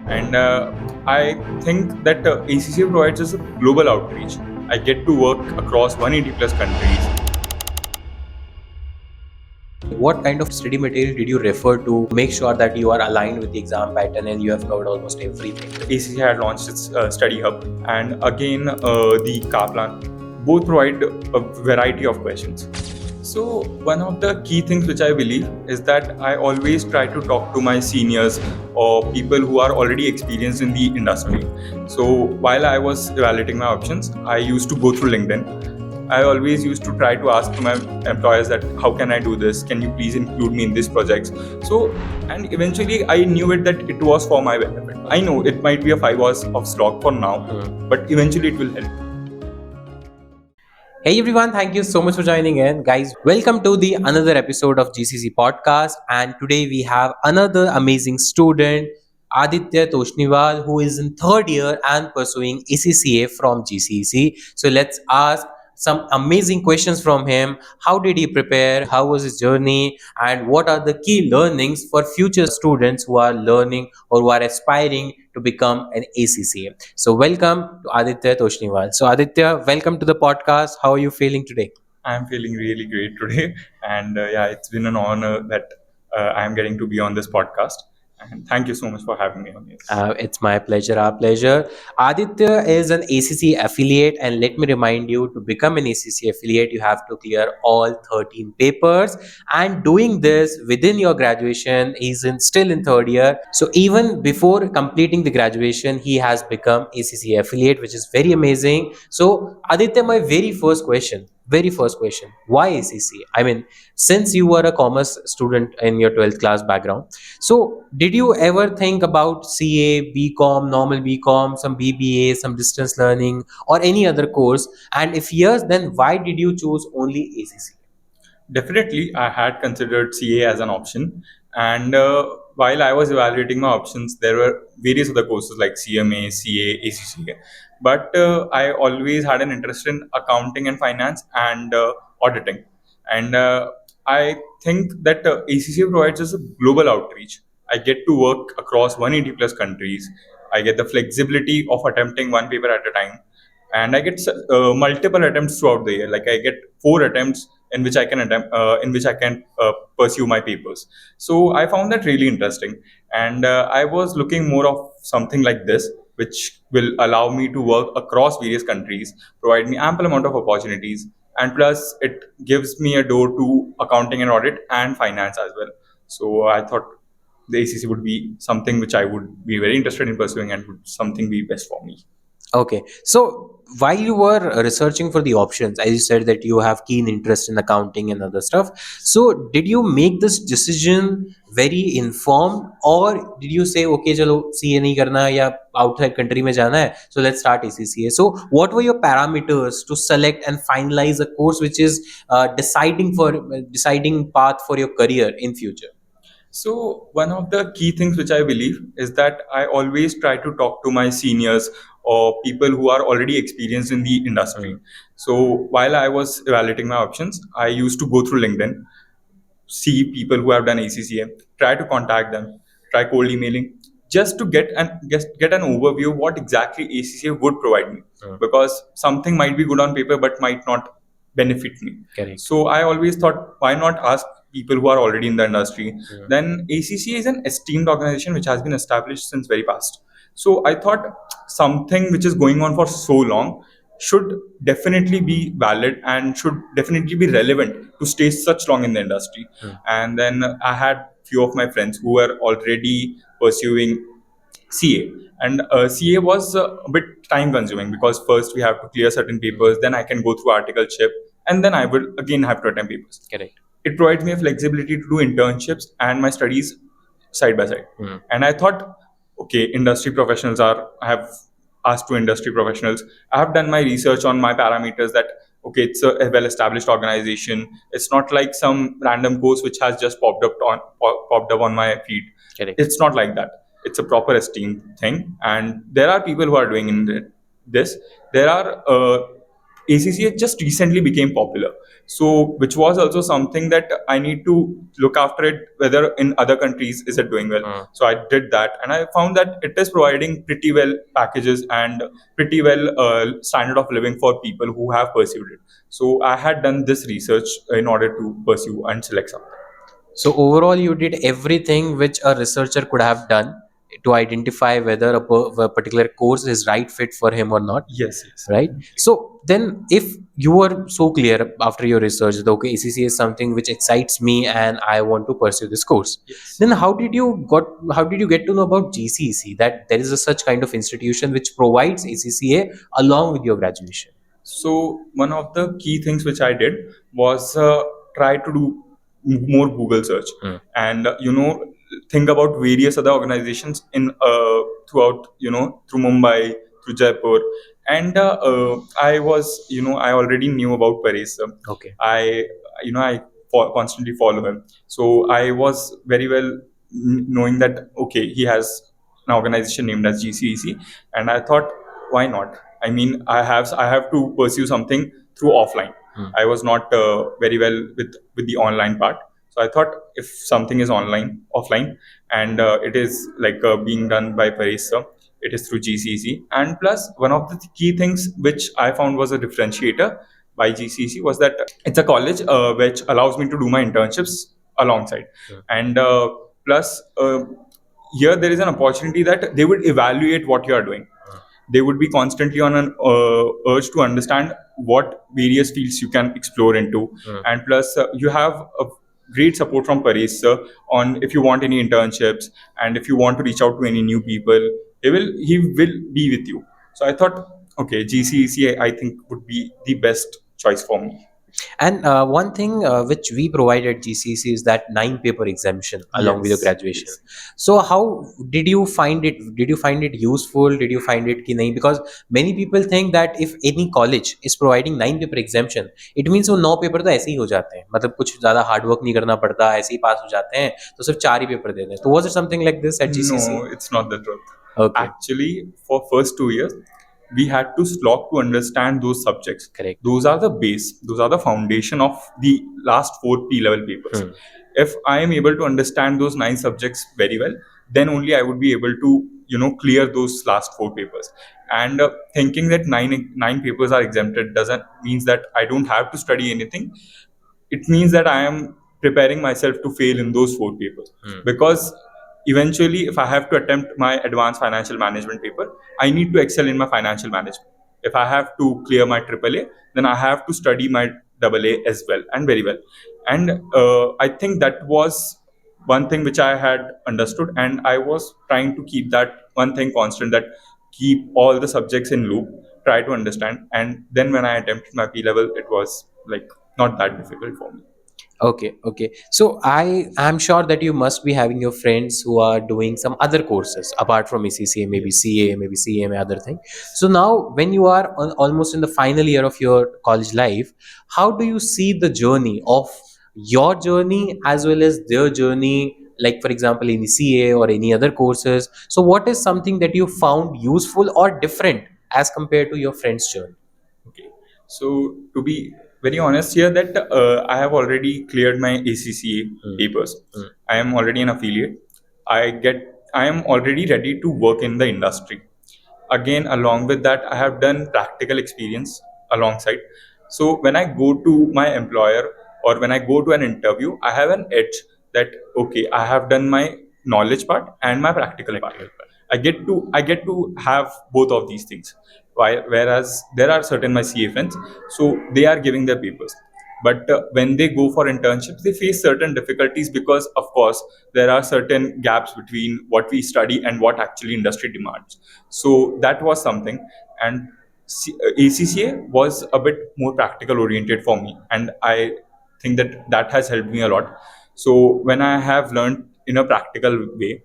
And I think that ACCA provides us a global outreach. I get to work across 180 plus countries. What kind of study material did you refer to make sure that you are aligned with the exam pattern and you have covered almost everything? ACCA had launched its study hub, and again the Kaplan. Both provide a variety of questions. So one of the key things which I believe is that I always try to talk to my seniors or people who are already experienced in the industry. So while I was evaluating my options, I used to go through LinkedIn. I always used to try to ask to my employers that how can I do this? Can you please include me in these projects? So, and eventually I knew it that it was for my benefit. I know it might be a 5 hours of slog for now, but eventually it will help. Hey everyone, thank you so much for joining in. Guys, welcome to the another episode of GCC podcast. And today we have another amazing student, Aditya Toshniwal, who is in third year and pursuing ACCA from GCEC. So let's ask some amazing questions from him. How did he prepare? How was his journey? And what are the key learnings for future students who are learning or who are aspiring to become an ACCA? So welcome to Aditya Toshniwal. So Aditya, welcome to the podcast. How are you feeling today? I'm feeling really great today, and yeah, it's been an honor that I'm getting to be on this podcast. And thank you so much for having me on this. It's my pleasure, our pleasure. Aditya is an ACC affiliate, and let me remind you to become an ACC affiliate, you have to clear all 13 papers. And doing this within your graduation, he's still in third year. So, even before completing the graduation, he has become ACC affiliate, which is very amazing. So, Aditya, my very first question, why ACC? I mean, since you were a commerce student in your 12th class background, so, did you ever think about CA, BCom, normal BCom, some BBA, some distance learning, or any other course? And if yes, then why did you choose only ACC? Definitely, I had considered CA as an option, and while I was evaluating my options, there were various other courses like CMA, CA, ACCA. But I always had an interest in accounting and finance and auditing. And I think that ACCA provides us a global outreach. I get to work across 180 plus countries. I get the flexibility of attempting one paper at a time, and I get multiple attempts throughout the year. Like I get 4 attempts in which I can pursue my papers. So I found that really interesting, and I was looking more of something like this, which will allow me to work across various countries, provide me ample amount of opportunities, and plus it gives me a door to accounting and audit and finance as well. So I thought the ACC would be something which I would be very interested in pursuing and would something be best for me. Okay, so while you were researching for the options, as you said that you have keen interest in accounting and other stuff. So, did you make this decision very informed, or did you say, okay, chalo CA nahi karna hai या outside country में जाना है, so let's start ACCA? So, what were your parameters to select and finalize a course which is deciding path for your career in future? So, one of the key things which I believe is that I always try to talk to my seniors or people who are already experienced in the industry. So, while I was evaluating my options, I used to go through LinkedIn, see people who have done ACCA, try to contact them, try cold emailing, just to get an overview of what exactly ACCA would provide me. Because something might be good on paper but might not benefit me. Correct. So I always thought, why not ask people who are already in the industry? Then ACCA is an esteemed organization which has been established since very past. So I thought something which is going on for so long should definitely be valid and should definitely be relevant to stay such long in the industry. And then I had few of my friends who were already pursuing CA, and CA was a bit time consuming because first we have to clear certain papers, then I can go through articleship, and then I will again have to attempt papers. Correct. It provides me a flexibility to do internships and my studies side by side. And I thought, okay, industry professionals are, I have asked to industry professionals, I have done my research on my parameters that, okay, it's a well established organization. It's not like some random course which has just popped up on my feed. Correct. It's not like that. It's a proper esteemed thing, and there are people who are doing this. There are ACCA just recently became popular. So, which was also something that I need to look after it, whether in other countries is it doing well. So I did that, and I found that it is providing pretty well packages and pretty well standard of living for people who have pursued it. So I had done this research in order to pursue and select something. So overall, you did everything which a researcher could have done to identify whether a particular course is right fit for him or not, Yes, yes. right? So then, if you were so clear after your research that okay, ACCA is something which excites me and I want to pursue this course, Yes. then how did you get to know about GCEC, that there is a such kind of institution which provides ACCA along with your graduation? So one of the key things which I did was try to do more Google search, and think about various other organizations in throughout through Mumbai, through Jaipur, and I already knew about Paris. Okay. I constantly follow him, so I was very well knowing that okay, he has an organization named as GCEC, and I thought, why not? I mean, I have to pursue something through offline. I was not very well with the online part, so I thought if something is online, offline, and it is like being done by Paris, it is through GCC. And plus, one of the key things which I found was a differentiator by GCC was that it's a college which allows me to do my internships alongside, and plus. Here there is an opportunity that they would evaluate what you are doing. They would be constantly on an urge to understand what various fields you can explore into. And plus you have a great support from Paris on if you want any internships and if you want to reach out to any new people, he will be with you. So I thought, okay, GCEC I think would be the best choice for me. And one thing which we provide at GCC is that 9 paper exemption along with your Yes, graduation. yes. So how did you find it? Did you find it useful? Did you find it ki nahi? Because many people think that if any college is providing 9 paper exemption, it means वो 9 paper तो ऐसे ही हो जाते हैं, मतलब कुछ ज़्यादा hard work नहीं करना पड़ता, ऐसे ही पास हो जाते हैं, तो सिर्फ 4 ही पेपर देते हैं. तो was it something like this at GCC? No, it's not the truth. Okay. Actually, for first 2 years, we had to slog to understand those subjects. Correct. Those are the base. Those are the foundation of the last 4 P-level papers. If I am able to understand those 9 subjects very well, then only I would be able to clear those last 4 papers. And thinking that nine papers are exempted doesn't means that I don't have to study anything. It means that I am preparing myself to fail in those 4 papers. Because eventually, if I have to attempt my advanced financial management paper, I need to excel in my financial management. If I have to clear my AAA, then I have to study my AA as well and very well. And I think that was one thing which I had understood, and I was trying to keep that one thing constant, that keep all the subjects in loop, try to understand, and then when I attempted my P level, it was like not that difficult for me. Okay, okay. So I am sure that you must be having your friends who are doing some other courses apart from ACCA, maybe CA, maybe CMA, other thing. So now, when you are almost in the final year of your college life, how do you see the journey of your journey as well as their journey? Like, for example, in CA or any other courses. So, what is something that you found useful or different as compared to your friend's journey? Okay. So to be very honest here, that I have already cleared my ACCA papers. I am already an affiliate. I am already ready to work in the industry. Again, along with that, I have done practical experience alongside. So when I go to my employer or when I go to an interview, I have an edge that okay, I have done my knowledge part and my practical part. I get to have both of these things. Whereas there are certain my CA friends, so they are giving their papers. But when they go for internships, they face certain difficulties because, of course, there are certain gaps between what we study and what actually industry demands. So that was something, and ACCA was a bit more practical oriented for me, and I think that that has helped me a lot. So when I have learned in a practical way,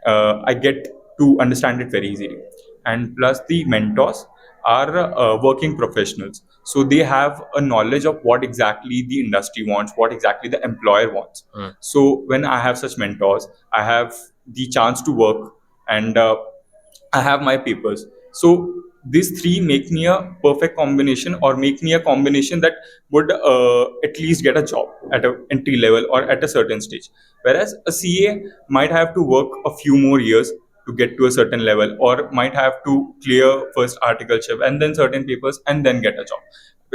I get to understand it very easily. And plus, the mentors are working professionals, so they have a knowledge of what exactly the industry wants, what exactly the employer wants. So when I have such mentors, I have the chance to work, and I have my papers. So these three make me a perfect combination, or make me a combination that would at least get a job at a entry level or at a certain stage. Whereas a CA might have to work a few more years to get to a certain level, or might have to clear first articleship and then certain papers and then get a job.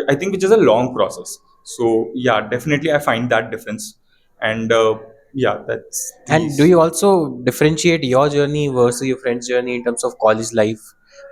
I think which is a long process. So yeah, definitely I find that difference. And yeah, that's And do these. you also differentiate your journey versus your friend's journey in terms of college life?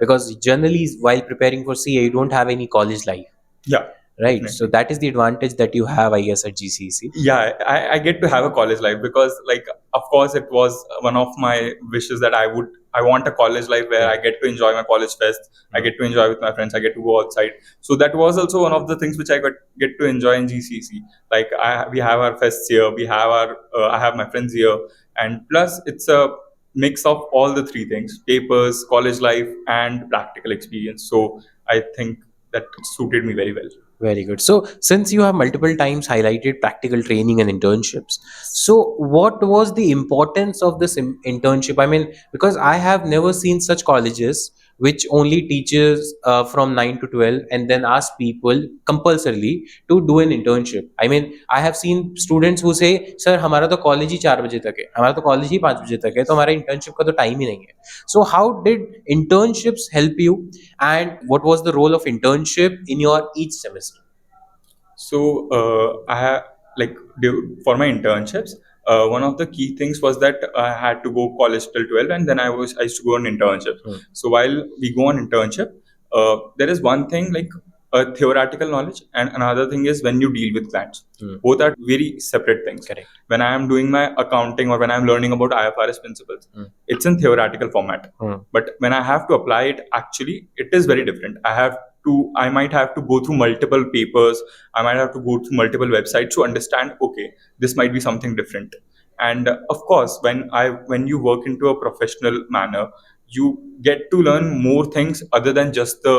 Because generally, while preparing for CA, you don't have any college life, Yeah, right? So definitely. that is the advantage that you have, I guess, at GCC. Yeah, I get to have a college life because, like, of course it was one of my wishes that I want a college life where I Correct. get to enjoy my college fest, I get to enjoy with my friends, I get to go outside. So that was also one of the things which I get to enjoy in GCC. Like, we have our fests here, we have our I have my friends here, and plus it's a mix of all the three things: papers, college life, and practical experience. So I think that suited me very well. Very good. So, since you have multiple times highlighted practical training and internships, so what was the importance of this internship? I mean, because I have never seen such colleges which only teaches from 9 to 12 and then ask people compulsorily to do an internship. I mean, I have seen students who say, "Sir, हमारा तो college ही 4 बजे तक है, हमारा तो college ही 5 बजे तक है, तो हमारा इंटर्नशिप का तो टाइम ही नहीं है." So, how did internships help you, and what was the role of internship in your each semester? So I have, like, for my internships. One of the key things was that I had to go college till 12, and then I used to go on internships. So while we go on internship, there is one thing like theoretical knowledge, and another thing is when you deal with clients. Both are very separate things. Correct. When I am doing my accounting or when I am learning about IFRS principles, it's in theoretical format. But when I have to apply it, actually, it is very different. I might have to go through multiple papers. I might have to go through multiple websites to understand, okay, this might be something different. And of course, when you work into a professional manner, you get to learn more things other than just the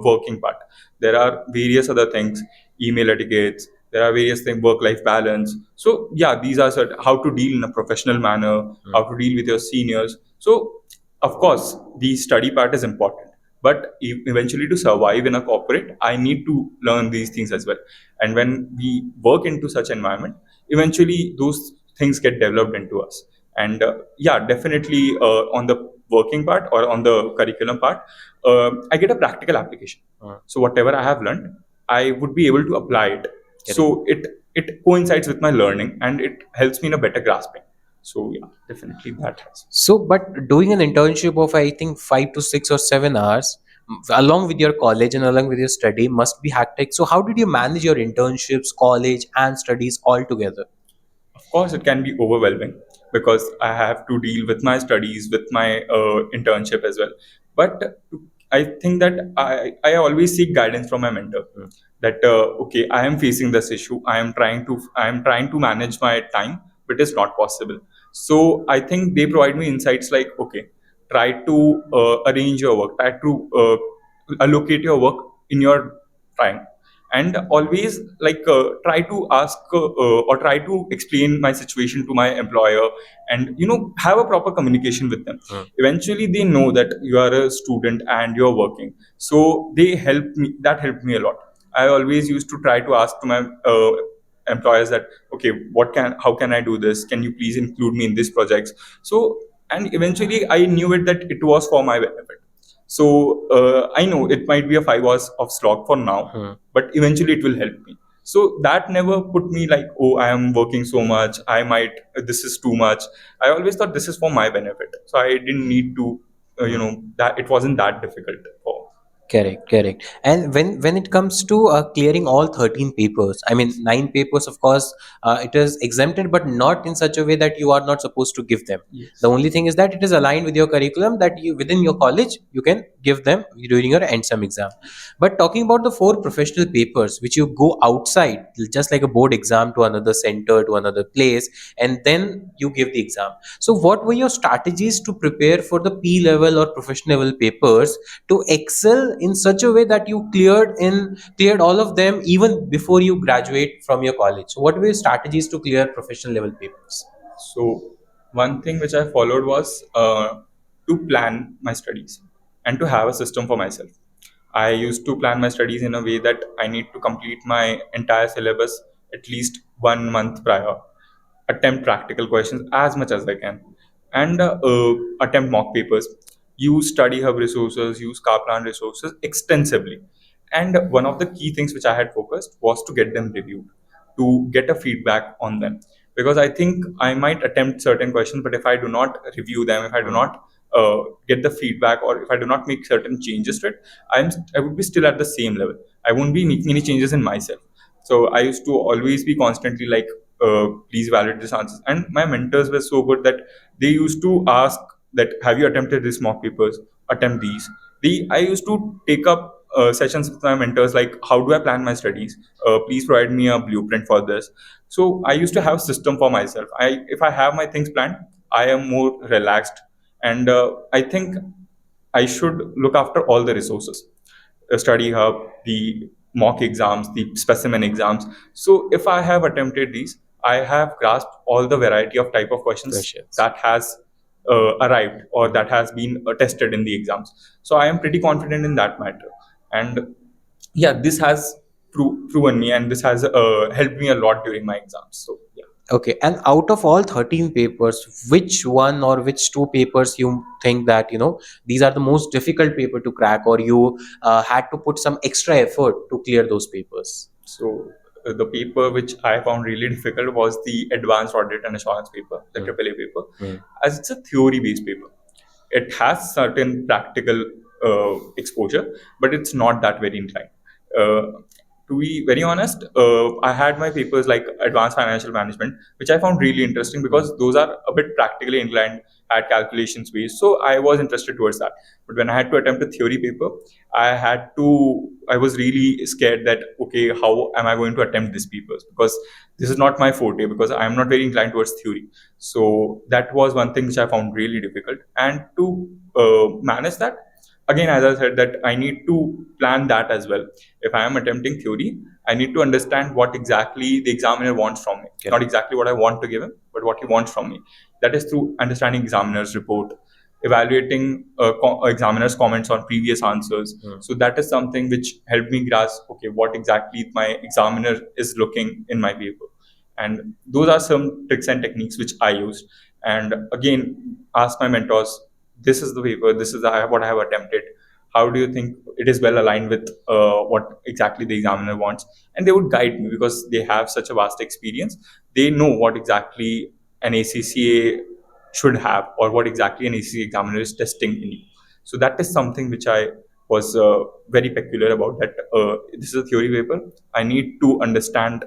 working part. There are various other things: email etiquettes, there are various things, work life balance. So yeah, these are certain, how to deal in a professional manner, how to deal with your seniors. So of course the study part is important, but eventually to survive in a corporate, I need to learn these things as well. And when we work into such environment, eventually those things get developed into us. And yeah, definitely on the working part or on the curriculum part, I get a practical application. So whatever I have learned, I would be able to apply it. So it coincides with my learning and it helps me in a better grasping. So yeah, definitely that has. So, but doing an internship of, I think, 5 to 6 or 7 hours, along with your college and along with your study, must be hectic. So, how did you manage your internships, college, and studies all together? Of course, it can be overwhelming because I have to deal with my studies, with my internship as well. But I think that I always seek guidance from my mentor. That okay, I am facing this issue. I am trying to manage my time, but it's not possible. So I think they provide me insights like, okay, try to arrange your work, try to allocate your work in your time, and always like try to ask or try to explain my situation to my employer, and have a proper communication with them. Eventually they know that you are a student and you're working, so they help me. That helped me a lot. I always used to try to ask to my employers that, okay, how can I do this, can you please include me in these projects. So, and eventually I knew it that it was for my benefit. So I know it might be a 5 hours of slog for now, but eventually it will help me. So that never put me like, oh, I am working so much, this is too much. I always thought this is for my benefit, so I didn't need to that it wasn't that difficult for. Correct, correct. And when it comes to clearing all 13 papers, I mean 9 papers, of course, it is exempted, but not in such a way that you are not supposed to give them. The Yes. only thing is that it is aligned with your curriculum that you within your college you can give them during your end sem exam. But talking about the 4 professional papers which you go outside, just like a board exam, to another center, to another place, and then you give the exam. So, what were your strategies to prepare for the P level or professional level papers to excel in such a way that you cleared all of them even before you graduate from your college? So, what were your strategies to clear professional level papers? So one thing which I followed was to plan my studies and to have a system for myself. I used to plan my studies in a way that I need to complete my entire syllabus at least 1 month prior, attempt practical questions as much as I can, and attempt mock papers, use study hub resources, use Kaplan resources extensively. And one of the key things which I had focused was to get them reviewed, to get a feedback on them. Because I think I might attempt certain questions, but if I do not review them, if I do not get the feedback, or if I do not make certain changes to it, I would be still at the same level. I won't be making any changes in myself. So I used to always be constantly like, please validate this answers. And my mentors were so good that they used to ask that, have you attempted these mock papers? Attempt these. I used to take up sessions with my mentors like, how do I plan my studies? Please provide me a blueprint for this. So I used to have a system for myself. If I have my things planned, I am more relaxed, and I think I should look after all the resources, study hub, the mock exams, the specimen exams. So if I have attempted these, I have grasped all the variety of type of questions Questions. that has arrived or that has been tested in the exams. So I am pretty confident in that matter. And yeah, this has proven me, and this has helped me a lot during my exams. So yeah. Okay, and out of all 13 papers, which one or which two papers you think that, these are the most difficult paper to crack, or you had to put some extra effort to clear those papers? So the paper which I found really difficult was the advanced audit and assurance paper, the AAA paper, as it's a theory-based paper. It has certain practical exposure, but it's not that very inclined. Uh, to be very honest, I had my papers like advanced financial management, which I found really interesting because those are a bit practically inclined at calculations based. So I was interested towards that. But when I had to attempt a theory paper, I was really scared that, okay, how am I going to attempt these papers? Because this is not my forte, because I'm not very inclined towards theory. So that was one thing which I found really difficult. And to manage that, again, as I said, that I need to plan that as well. If I am attempting theory, I need to understand what exactly the examiner wants from me. Correct. Not exactly what I want to give him, but what he wants from me. That is through understanding examiner's report, evaluating examiner's comments on previous answers. So that is something which helped me grasp, okay, what exactly my examiner is looking in my paper. And those are some tricks and techniques which I used. And again, ask my mentors, this is the paper, this is what I have attempted. How do you think it is well aligned with what exactly the examiner wants? And they would guide me because they have such a vast experience. They know what exactly an ACCA should have, or what exactly an ACCA examiner is testing in you. So that is something which I was very peculiar about, that this is a theory paper. I need to understand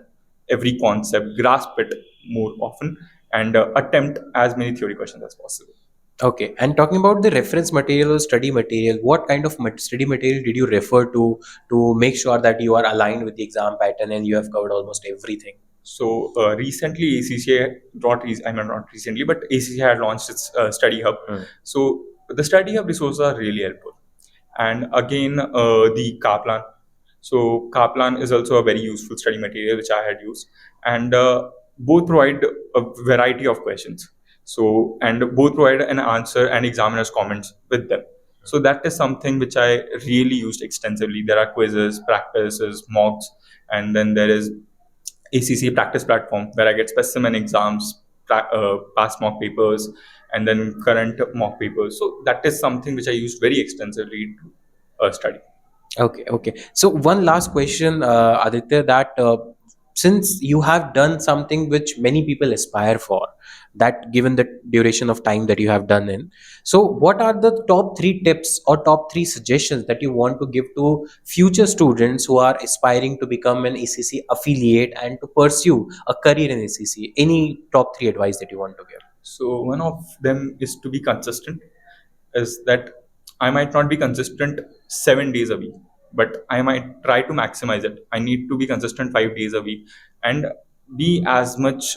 every concept, grasp it more often, and attempt as many theory questions as possible. Okay, and talking about the reference material or study material, what kind of study material did you refer to make sure that you are aligned with the exam pattern and you have covered almost everything? So recently, ACCA I mean not recently, but ACCA had launched its study hub. So the study hub resources are really helpful, and again the Kaplan. So Kaplan is also a very useful study material which I had used, and both provide a variety of questions. So and both provide an answer and examiner's comments with them. So that is something which I really used extensively. There are quizzes, practices, mocks, and then there is ACC practice platform where I get specimen exams, past mock papers, and then current mock papers. So that is something which I used very extensively to study. Okay, okay. So one last question, Aditya, that since you have done something which many people aspire for, that given the duration of time that you have done in, so what are the top three tips or top three suggestions that you want to give to future students who are aspiring to become an ACC affiliate and to pursue a career in ACC? Any top three advice that you want to give? So one of them is to be consistent. Is that I might not be consistent 7 days a week, but I might try to maximize it. I need to be consistent 5 days a week, and be as much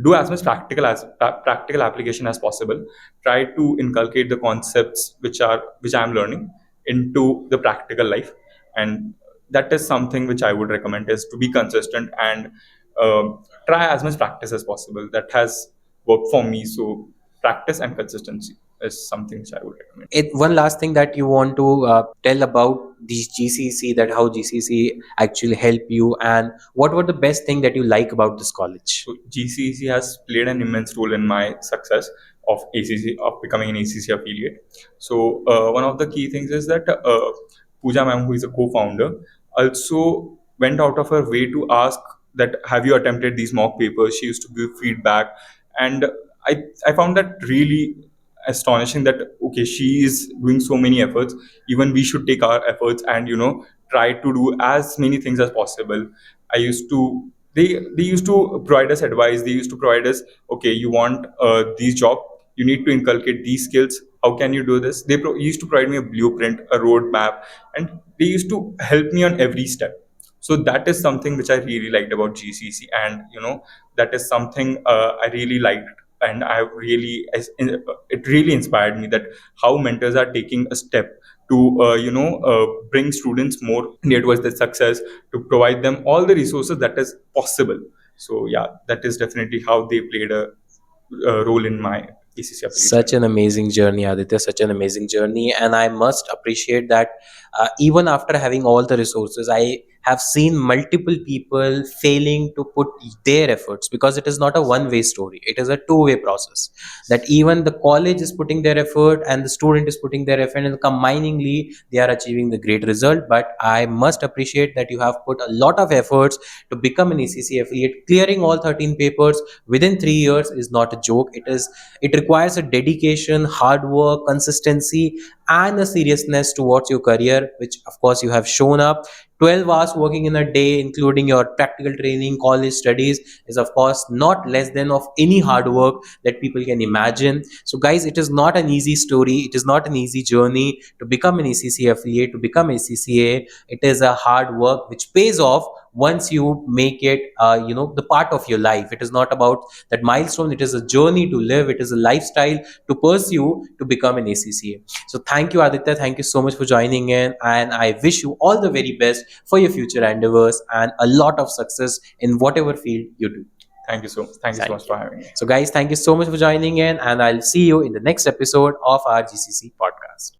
do as much practical application as possible. Try to inculcate the concepts which I'm learning into the practical life, and that is something which I would recommend, is to be consistent and try as much practice as possible. That has worked for me. So practice and consistency is something which I would recommend. One last thing that you want to tell about these GCC, that how GCC actually help you, and what were the best thing that you like about this college? So GCEC has played an immense role in my success of ACC, of becoming an ACC affiliate. So one of the key things is that Pooja ma'am, who is a co-founder, also went out of her way to ask that have you attempted these mock papers. She used to give feedback, and I found that really astonishing that okay, she is doing so many efforts. Even we should take our efforts and try to do as many things as possible. I used to they used to provide us advice. They used to provide us, okay, you want these job, you need to inculcate these skills. How can you do this? They used to provide me a blueprint, a roadmap, and they used to help me on every step. So that is something which I really liked about GCC, and that is something I really liked, and it really inspired me that how mentors are taking a step to bring students more near towards their success, to provide them all the resources that is possible. So yeah, that is definitely how they played a role in my ACC Such affiliation. an amazing journey, Aditya, such an amazing journey. And I must appreciate that even after having all the resources, I have seen multiple people failing to put their efforts, because it is not a one way story, it is a two-way process. That even the college is putting their effort and the student is putting their effort, and combiningly they are achieving the great result. But I must appreciate that you have put a lot of efforts to become an ACC affiliate. Clearing all 13 papers within 3 years is not a joke. It requires a dedication, hard work, consistency, and a seriousness towards your career, which of course you have shown up. 12 hours working in a day, including your practical training, college studies, is of course not less than of any hard work that people can imagine. So guys, it is not an easy story, it is not an easy journey to become an ACC affiliate, to become ACCA. It is a hard work which pays off once you make it the part of your life. It is not about that milestone, it is a journey to live, it is a lifestyle to pursue to become an ACCA. So thank you, Aditya, thank you so much for joining in, and I wish you all the very best for your future endeavors and a lot of success in whatever field you do. Thank you so Thank much you. for having me. So guys, thank you so much for joining in, and I'll see you in the next episode of our GCC podcast.